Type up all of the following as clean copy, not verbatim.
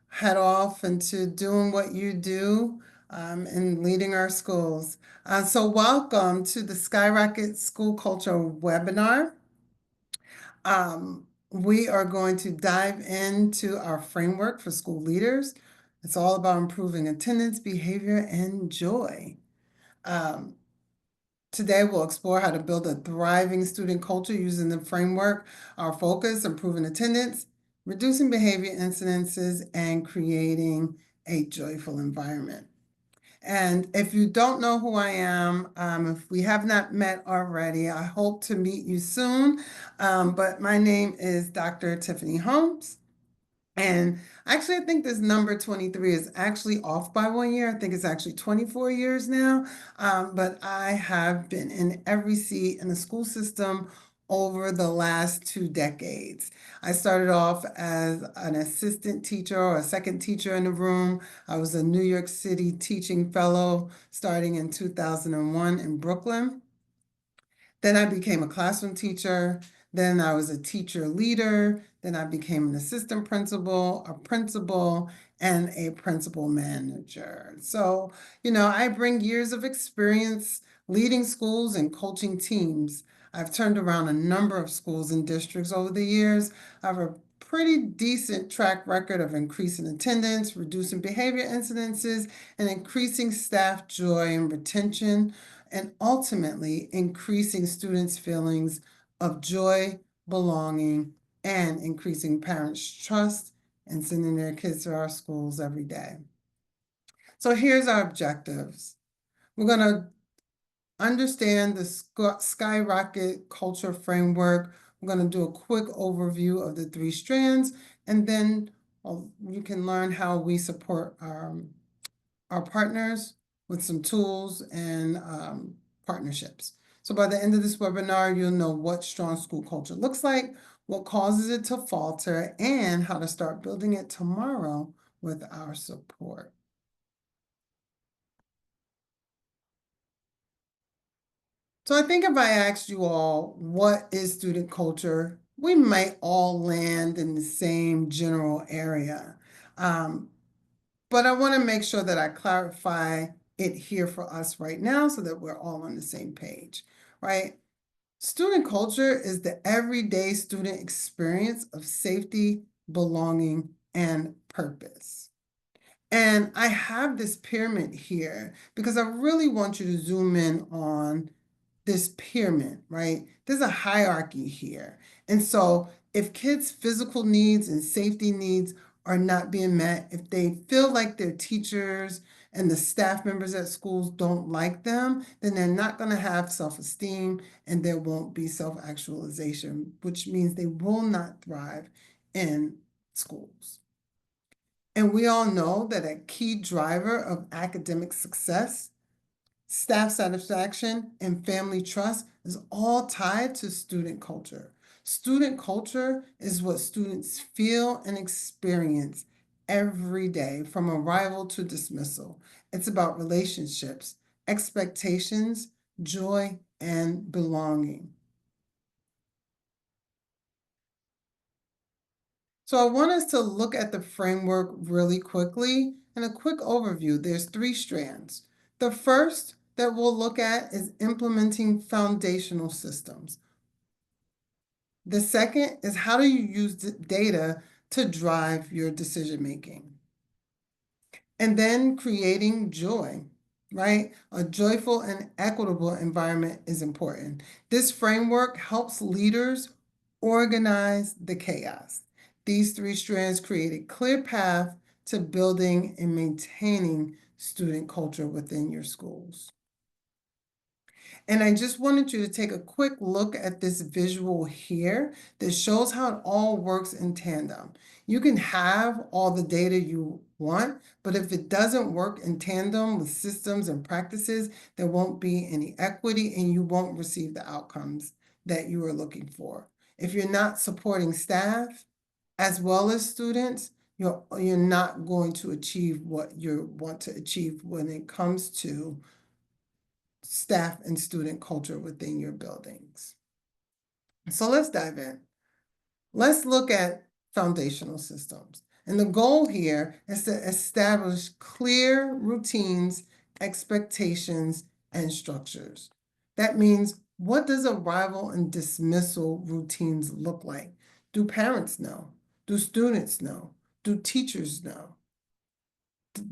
head off into doing what you do and leading our schools. So welcome to the Skyrocket School Culture webinar. We are going to dive into our framework for school leaders. It's all about improving attendance, behavior, and joy. Um, Today, we'll explore how to build a thriving student culture using the framework, our focus, improving attendance, reducing behavior incidences, and creating a joyful environment. And if you don't know who I am, if we have not met already, I hope to meet you soon. But my name is Dr. Tiffany Holmes. And actually, I think this number 23 is actually off by 1 year. I think it's actually 24 years now. But I have been in every seat in the school system over the last 2 decades. I started off as an assistant teacher or a second teacher in the room. I was a New York City teaching fellow starting in 2001 in Brooklyn. Then I became a classroom teacher. Then I was a teacher leader. Then I became an assistant principal, a principal, and a principal manager. So, I bring years of experience leading schools and coaching teams. I've turned around a number of schools and districts over the years. I have a pretty decent track record of increasing attendance, reducing behavior incidences, and increasing staff joy and retention, and ultimately increasing students' feelings of joy, belonging, and increasing parents' trust in sending their kids to our schools every day. So here's our objectives. We're going to understand the Skyrocket Culture Framework. We're going to do a quick overview of the 3 strands, and then you can learn how we support our partners with some tools and partnerships. So by the end of this webinar, you'll know what strong school culture looks like, what causes it to falter, and how to start building it tomorrow with our support. So I think if I asked you all, what is student culture, we might all land in the same general area. But I want to make sure that I clarify it here for us right now so that we're all on the same page, right? Student culture is the everyday student experience of safety, belonging, and purpose. And I have this pyramid here because I really want you to zoom in on this pyramid, right? There's a hierarchy here. And so if kids' physical needs and safety needs are not being met, if they feel like their teachers and the staff members at schools don't like them, then they're not going to have self-esteem and there won't be self-actualization, which means they will not thrive in schools. And we all know that a key driver of academic success, staff satisfaction, and family trust is all tied to student culture. Student culture is what students feel and experience every day from arrival to dismissal. It's about relationships, expectations, joy, and belonging. So I want us to look at the framework really quickly. And a quick overview, there's 3 strands. The first that we'll look at is implementing foundational systems. The second is how do you use data to drive your decision making? And then creating joy, right? A joyful and equitable environment is important. This framework helps leaders organize the chaos. These 3 strands create a clear path to building and maintaining student culture within your schools. And I just wanted you to take a quick look at this visual here that shows how it all works in tandem. You can have all the data you want, but if it doesn't work in tandem with systems and practices, there won't be any equity and you won't receive the outcomes that you are looking for. If you're not supporting staff as well as students, you're not going to achieve what you want to achieve when it comes to staff and student culture within your buildings. So let's dive in. Let's look at foundational systems. And the goal here is to establish clear routines, expectations, and structures. That means, what does arrival and dismissal routines look like? Do parents know? Do students know? Do teachers know?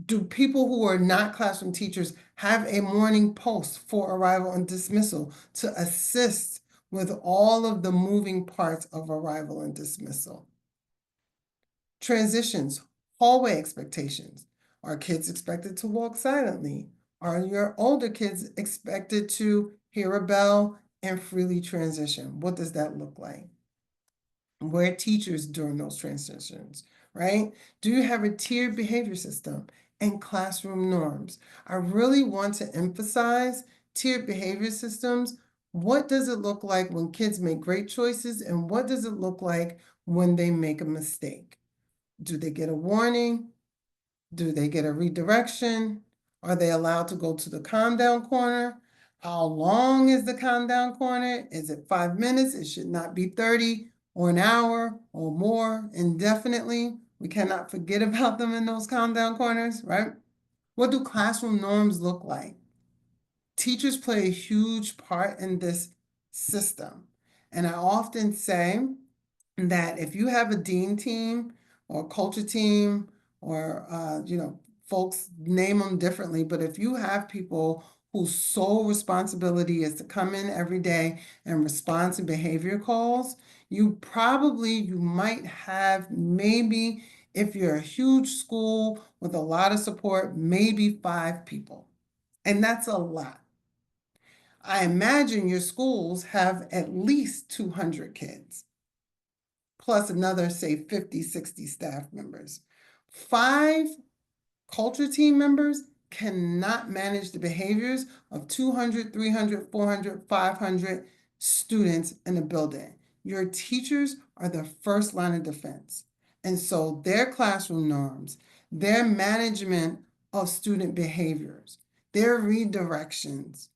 Do people who are not classroom teachers have a morning post for arrival and dismissal to assist with all of the moving parts of arrival and dismissal? Transitions, hallway expectations. Are kids expected to walk silently? Are your older kids expected to hear a bell and freely transition? What does that look like? Where teachers during those transitions, right? Do you have a tiered behavior system and classroom norms? I really want to emphasize tiered behavior systems. What does it look like when kids make great choices, and what does it look like when they make a mistake? Do they get a warning? Do they get a redirection? Are they allowed to go to the calm down corner? How long is the calm down corner? Is it 5 minutes? It should not be 30 or an hour or more indefinitely. We cannot forget about them in those calm down corners, right? What do classroom norms look like? Teachers play a huge part in this system. And I often say that if you have a dean team or culture team or, folks name them differently, but if you have people whose sole responsibility is to come in every day and respond to behavior calls, you might have, maybe if you're a huge school with a lot of support, maybe 5 people. And that's a lot. I imagine your schools have at least 200 kids, plus another, say, 50, 60 staff members. 5 culture team members cannot manage the behaviors of 200, 300, 400, 500 students in a building. Your teachers are the first line of defense. And so their classroom norms, their management of student behaviors, their redirections,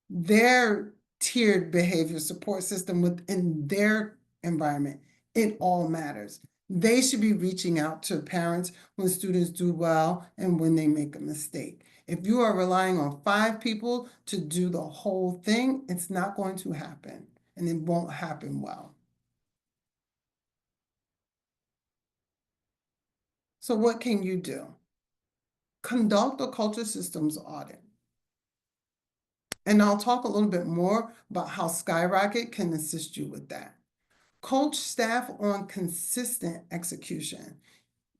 their tiered behavior support system within their environment, it all matters. They should be reaching out to parents when students do well and when they make a mistake. If you are relying on 5 people to do the whole thing, it's not going to happen, and it won't happen well. So what can you do? Conduct a culture systems audit. And I'll talk a little bit more about how Skyrocket can assist you with that. Coach staff on consistent execution.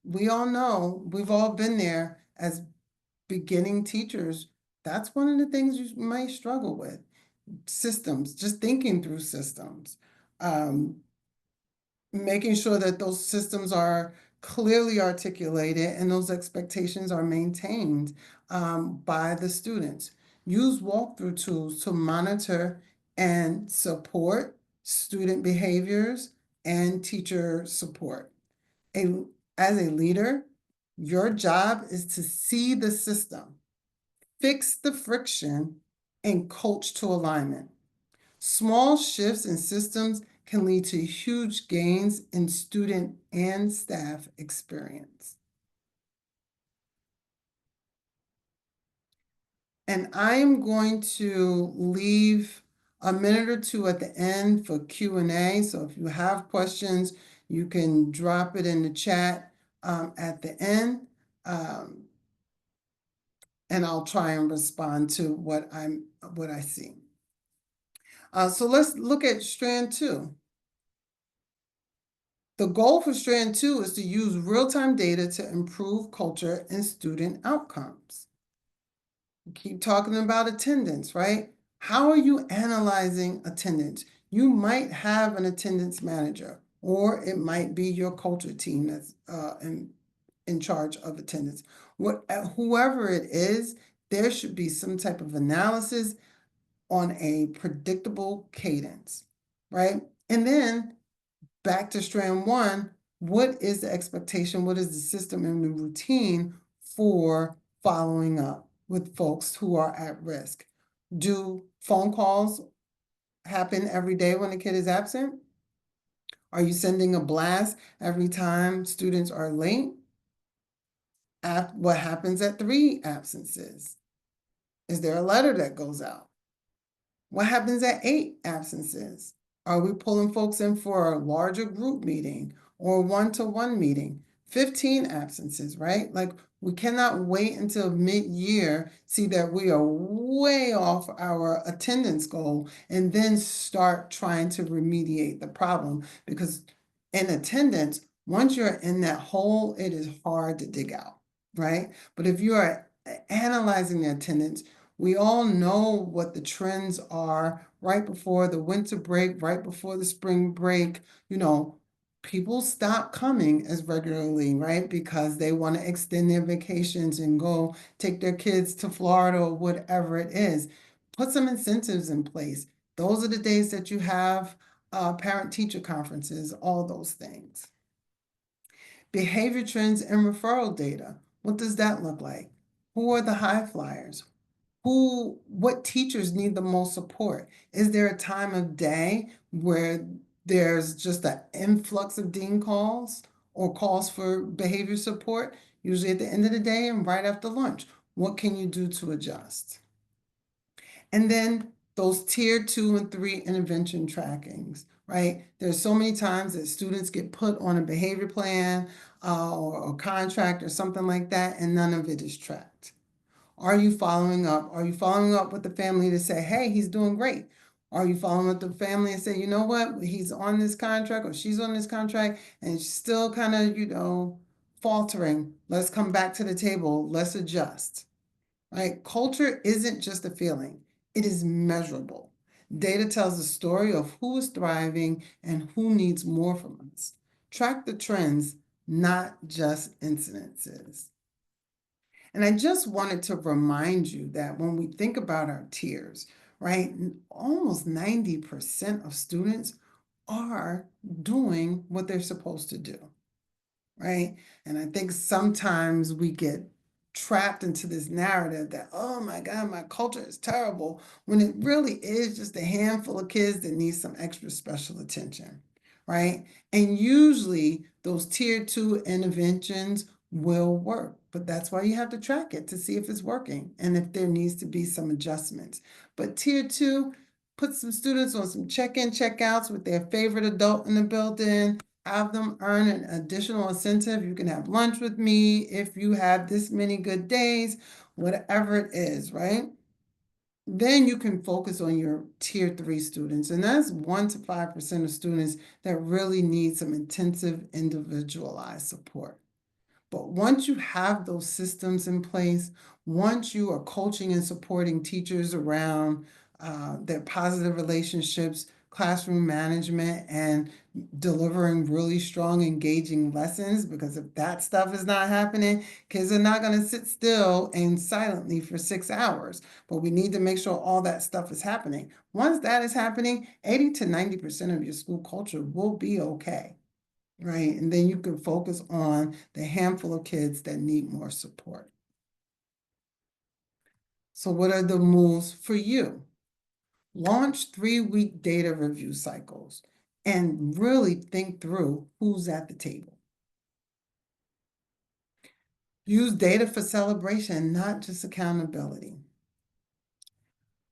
We all know, we've all been there as beginning teachers. That's one of the things you might struggle with. Systems, just thinking through systems. Making sure that those systems are clearly articulated and those expectations are maintained by the students. Use walkthrough tools to monitor and support student behaviors and teacher support. As a leader, your job is to see the system, fix the friction, and coach to alignment. Small shifts in systems can lead to huge gains in student and staff experience. And I am going to leave a minute or two at the end for Q&A. So if you have questions, you can drop it in the chat at the end. And I'll try and respond to what I see. So let's look at strand 2. The goal for strand 2 is to use real-time data to improve culture and student outcomes. We keep talking about attendance, right? How are you analyzing attendance? You might have an attendance manager, or it might be your culture team that's in charge of attendance. Whoever it is, there should be some type of analysis on a predictable cadence, right? And then back to strand 1, what is the expectation? What is the system and the routine for following up with folks who are at risk? Do phone calls happen every day when a kid is absent? Are you sending a blast every time students are late? What happens at 3 absences? Is there a letter that goes out? What happens at 8 absences? Are we pulling folks in for a larger group meeting or one-to-one meeting? 15 absences, right? Like, we cannot wait until mid-year, see that we are way off our attendance goal, and then start trying to remediate the problem. Because in attendance, once you're in that hole, it is hard to dig out, right? But if you are analyzing the attendance, we all know what the trends are right before the winter break, right before the spring break. People stop coming as regularly, right? Because they want to extend their vacations and go take their kids to Florida or whatever it is. Put some incentives in place. Those are the days that you have parent-teacher conferences, all those things. Behavior trends and referral data. What does that look like? Who are the high flyers? What teachers need the most support? Is there a time of day where there's just an influx of dean calls or calls for behavior support? Usually at the end of the day and right after lunch. What can you do to adjust? And then those tier 2 and 3 intervention trackings, right? There's so many times that students get put on a behavior plan or a contract or something like that, and none of it is tracked. Are you following up? Are you following up with the family to say, hey, he's doing great? Are you following up with the family and say, you know what, he's on this contract or she's on this contract and she's still kind of, faltering. Let's come back to the table. Let's adjust, right? Culture isn't just a feeling. It is measurable. Data tells the story of who is thriving and who needs more from us. Track the trends, not just incidences. And I just wanted to remind you that when we think about our tiers, right, almost 90% of students are doing what they're supposed to do, right? And I think sometimes we get trapped into this narrative that, oh my God, my culture is terrible, when it really is just a handful of kids that need some extra special attention, right? And usually those tier 2 interventions will work, but that's why you have to track it to see if it's working and if there needs to be some adjustments. But tier 2, put some students on some check-in, check-outs with their favorite adult in the building, have them earn an additional incentive. You can have lunch with me if you have this many good days, whatever it is, right? Then you can focus on your tier 3 students, and that's 1 to 5% of students that really need some intensive individualized support. But once you have those systems in place, once you are coaching and supporting teachers around their positive relationships, classroom management, and delivering really strong, engaging lessons, because if that stuff is not happening, kids are not going to sit still and silently for 6 hours. But we need to make sure all that stuff is happening. Once that is happening, 80 to 90% of your school culture will be okay. Right, and then you can focus on the handful of kids that need more support. So what are the moves for you? Launch 3-week data review cycles and really think through who's at the table. Use data for celebration, not just accountability.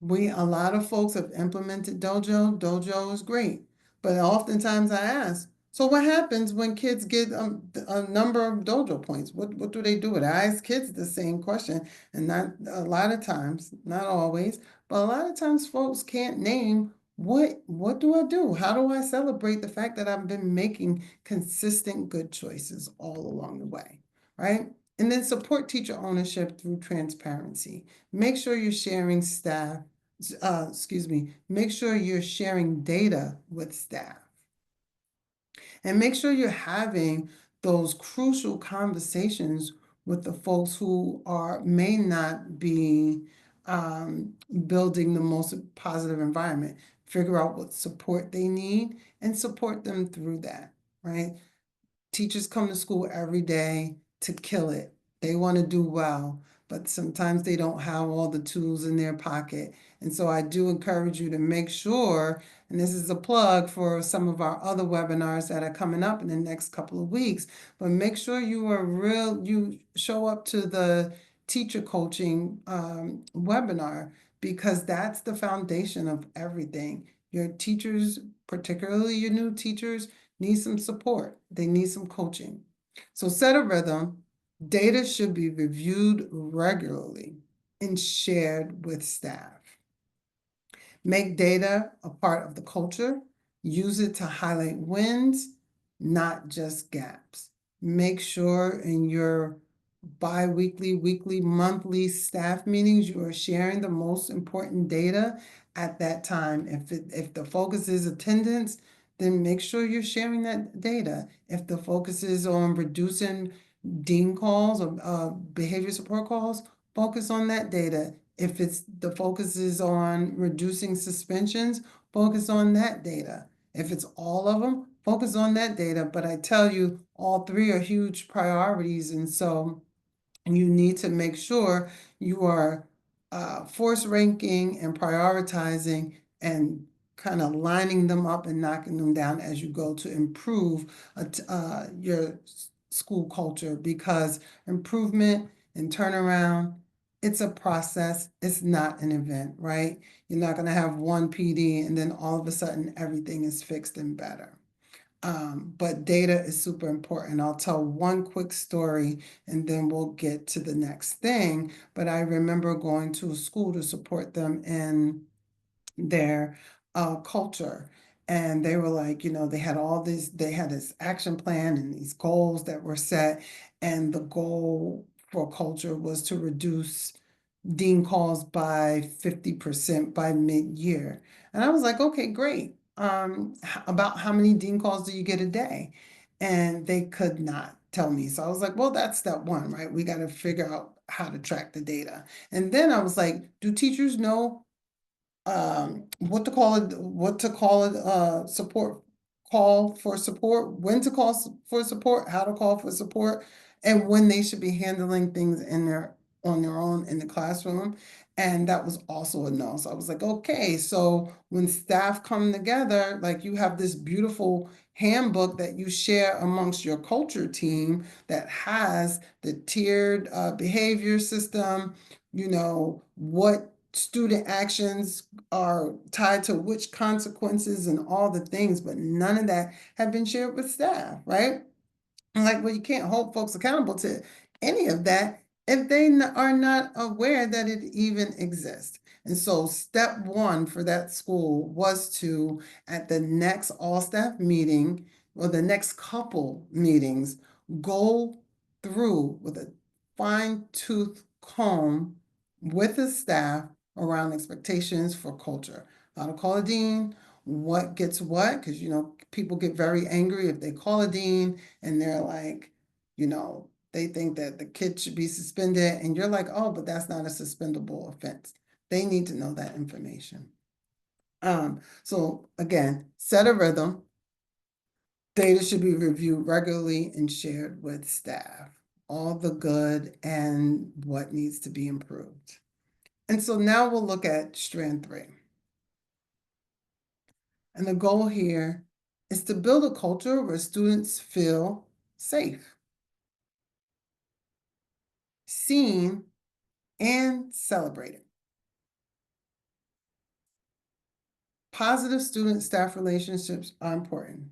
A lot of folks have implemented Dojo. Dojo is great, but oftentimes I ask, so what happens when kids get a number of Dojo points? What do they do with it? I ask kids the same question, and not a lot of times, not always, but a lot of times folks can't name what do I do? How do I celebrate the fact that I've been making consistent good choices all along the way, right? And then support teacher ownership through transparency. Make sure you're sharing make sure you're sharing data with staff. And make sure you're having those crucial conversations with the folks who may not be building the most positive environment. Figure out what support they need and support them through that, right? Teachers come to school every day to kill it. They want to do well, but sometimes they don't have all the tools in their pocket. And so I do encourage you to make sure, and this is a plug for some of our other webinars that are coming up in the next couple of weeks, but make sure you show up to the teacher coaching webinar, because that's the foundation of everything. Your teachers, particularly your new teachers, need some support. They need some coaching. So set a rhythm. Data should be reviewed regularly and shared with staff. Make data a part of the culture. Use it to highlight wins, not just gaps. Make sure in your bi-weekly, weekly, monthly staff meetings, you are sharing the most important data at that time. If the focus is attendance, then make sure you're sharing that data. If the focus is on reducing dean calls or behavior support calls, focus on that data. If the focus is on reducing suspensions, focus on that data. If it's all of them, focus on that data. But I tell you, all three are huge priorities, and so you need to make sure you are force ranking and prioritizing and kind of lining them up and knocking them down as you go to improve your school culture, because improvement and turnaround, it's a process. It's not an event, right? You're not going to have one PD and then all of a sudden everything is fixed and better. But data is super important. I'll tell one quick story and then we'll get to the next thing. But I remember going to a school to support them in their culture. And they were like, they had they had this action plan and these goals that were set. And the goal for culture was to reduce dean calls by 50% by mid-year. And I was like, okay, great. About how many dean calls do you get a day? And they could not tell me. So I was like, well, that's step one, right? We got to figure out how to track the data. And then I was like, do teachers know what to call it, support, call for support, when to call for support, how to call for support, and when they should be handling things on their own in the classroom. And that was also a no. So I was like, okay, so when staff come together, like you have this beautiful handbook that you share amongst your culture team that has the tiered behavior system, what student actions are tied to which consequences and all the things, but none of that have been shared with staff, right? I'm like, well, you can't hold folks accountable to any of that if they are not aware that it even exists. And so step one for that school was to, at the next all-staff meeting or the next couple meetings, go through with a fine-tooth comb with the staff around expectations for culture. How to call a dean, what gets what, because people get very angry if they call a dean and they're like, they think that the kid should be suspended, and you're like, oh, but that's not a suspendable offense. They need to know that information. So again, set a rhythm. Data should be reviewed regularly and shared with staff, all the good and what needs to be improved. And so now we'll look at strand 3. And the goal here is to build a culture where students feel safe, seen, and celebrated. Positive student-staff relationships are important.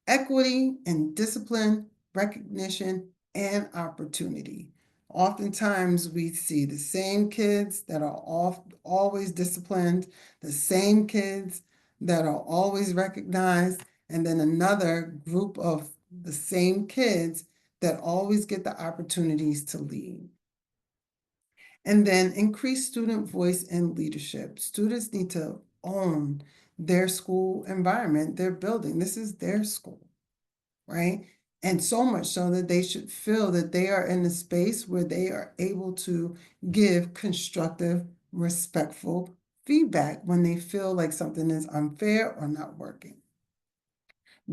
Equity and discipline, recognition, and opportunity. Oftentimes we see the same kids that are always disciplined, the same kids that are always recognized, and then another group of the same kids that always get the opportunities to lead. And then increase student voice and leadership. Students need to own their school environment, their building. This is their school, right? And so much so that they should feel that they are in a space where they are able to give constructive, respectful feedback when they feel like something is unfair or not working.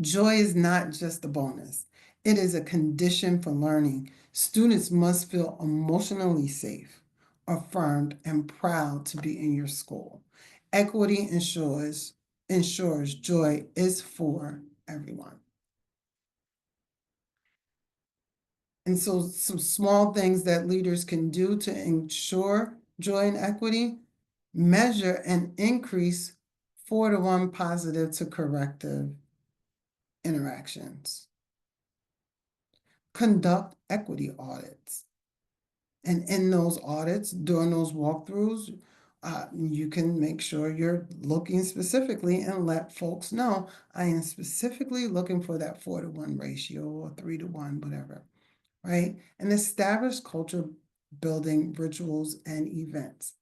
Joy is not just a bonus. It is a condition for learning. Students must feel emotionally safe. affirmed, and proud to be in your school. Equity ensures joy is for everyone. And so some small things that leaders can do to ensure joy and equity: measure and increase 4-to-1 positive to corrective interactions. Conduct equity audits. And in those audits, during those walkthroughs, you can make sure you're looking specifically and let folks know, I am specifically looking for that 4-to-1 ratio or 3-to-1, whatever, right? And establish culture building rituals and events.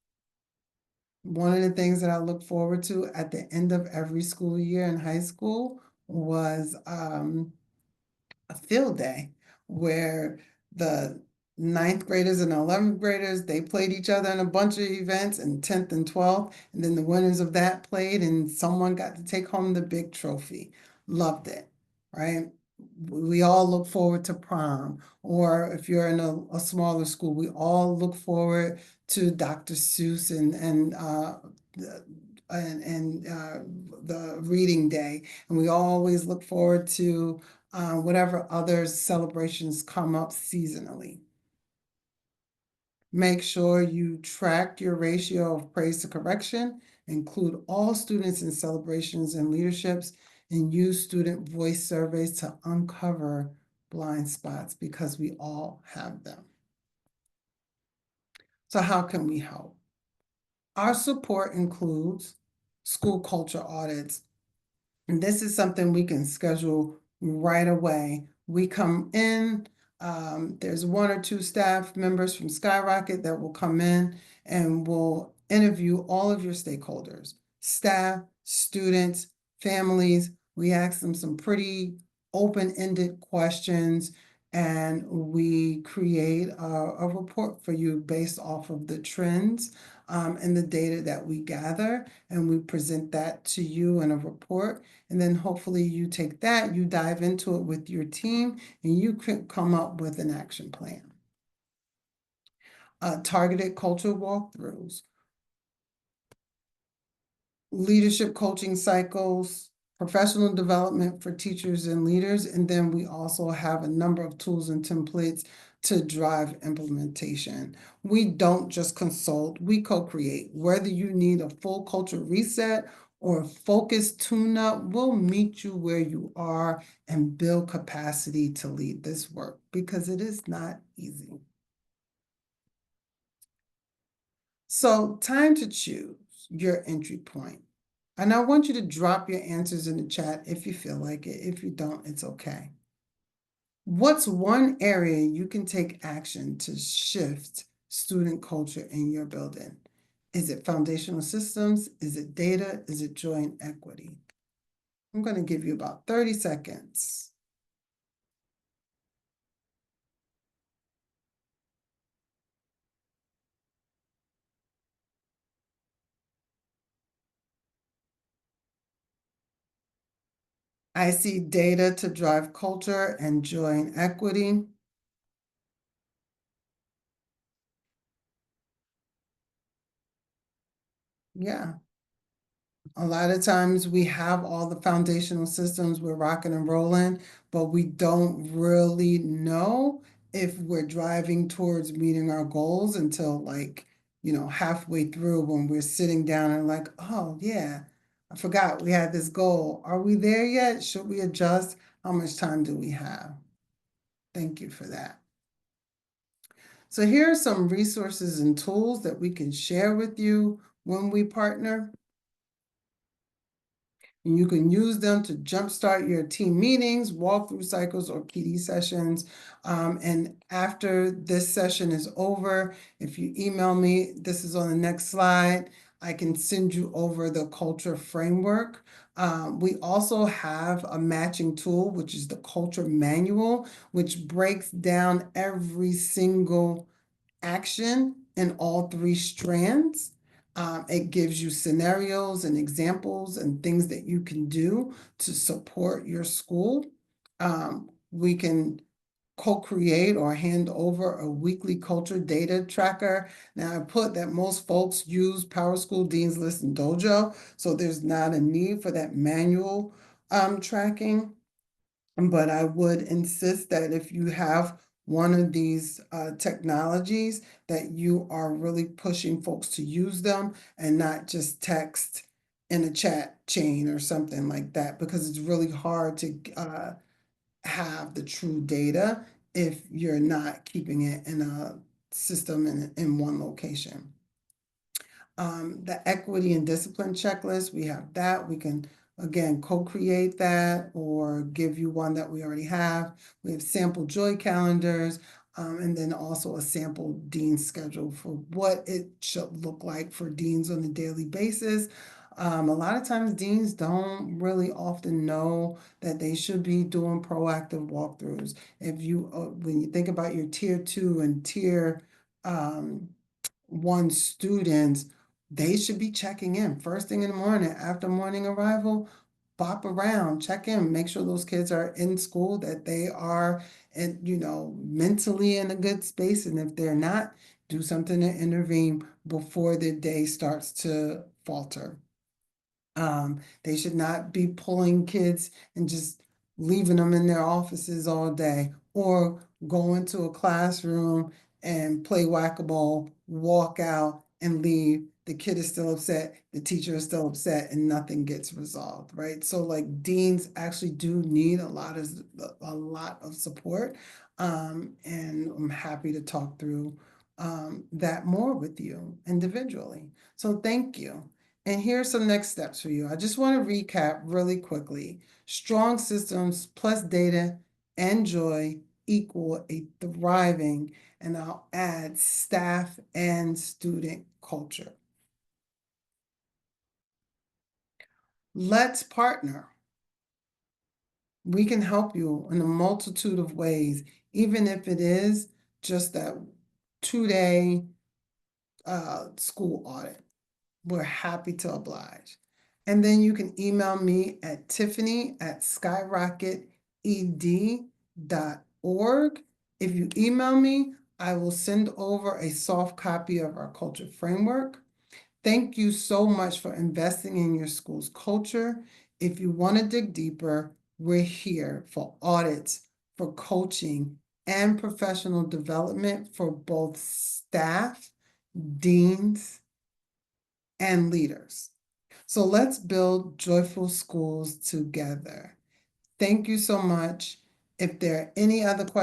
One of the things that I look forward to at the end of every school year in high school was a field day where the ninth graders and 11th graders, they played each other in a bunch of events, and 10th and 12th, and then the winners of that played, and someone got to take home the big trophy. Loved it, right? We all look forward to prom, or if you're in a smaller school, we all look forward to Dr. Seuss the reading day, and we always look forward to whatever other celebrations come up seasonally. Make sure you track your ratio of praise to correction, include all students in celebrations and leaderships, and use student voice surveys to uncover blind spots, because we all have them. So how can we help? Our support includes school culture audits. And this is something we can schedule right away. We come in, there's 1 or 2 staff members from Skyrocket that will come in and will interview all of your stakeholders, staff, students, families. We ask them some pretty open-ended questions, and we create a report for you based off of the trends and the data that we gather, and we present that to you in a report. And then hopefully you take that, you dive into it with your team, and you can come up with an action plan. Targeted culture walkthroughs, leadership coaching cycles, professional development for teachers and leaders, and then we also have a number of tools and templates to drive implementation. We don't just consult, we co-create. Whether you need a full culture reset or focused tune-up, we'll meet you where you are and build capacity to lead this work, because it is not easy. So, time to choose your entry point. And I want you to drop your answers in the chat if you feel like it. If you don't, it's okay. What's one area you can take action to shift student culture in your building? Is it foundational systems? Is it data? Is it joy and equity? I'm going to give you about 30 seconds. I see data to drive culture and joy and equity. Yeah. A lot of times we have all the foundational systems, we're rocking and rolling, but we don't really know if we're driving towards meeting our goals until, like, halfway through, when we're sitting down and like, oh yeah, I forgot we had this goal. Are we there yet? Should we adjust? How much time do we have? Thank you for that. So here are some resources and tools that we can share with you when we partner. And you can use them to jumpstart your team meetings, walkthrough cycles, or PD sessions. And after this session is over, if you email me, this is on the next slide, I can send you over the culture framework. We also have a matching tool, which is the culture manual, which breaks down every single action in all 3 strands. It gives you scenarios and examples and things that you can do to support your school. We can co-create or hand over a weekly culture data tracker. Now, I put that most folks use PowerSchool, Dean's List, and Dojo, so there's not a need for that manual tracking. But I would insist that if you have one of these technologies, that you are really pushing folks to use them and not just text in a chat chain or something like that, because it's really hard to have the true data if you're not keeping it in a system in one location. The equity and discipline checklist, we have that. We can, again, co-create that or give you one that we already have. We have sample joy calendars, and then also a sample dean schedule for what it should look like for deans on a daily basis. A lot of times deans don't really often know that they should be doing proactive walkthroughs. If you, when you think about your tier 2 and tier 1 students, they should be checking in first thing in the morning after morning arrival. Bop around, check in, make sure those kids are in school, that they are, and mentally in a good space. And if they're not, do something to intervene before the day starts to falter. They should not be pulling kids and just leaving them in their offices all day, or go into a classroom and play whack-a-mole, walk out and leave. The kid is still upset, the teacher is still upset, and nothing gets resolved, right? So like deans actually do need a lot of support. And I'm happy to talk through that more with you individually. So thank you. And here's some next steps for you. I just want to recap really quickly. Strong systems plus data and joy equal a thriving, and I'll add staff and student culture. Let's partner. We can help you in a multitude of ways, even if it is just that 2-day school audit. We're happy to oblige. And then you can email me at tiffany@skyrocket.ed.org. If you email me, I will send over a soft copy of our culture framework. Thank you so much for investing in your school's culture. If you want to dig deeper, we're here for audits, for coaching, and professional development for both staff, deans, and leaders. So let's build joyful schools together. Thank you so much. If there are any other questions,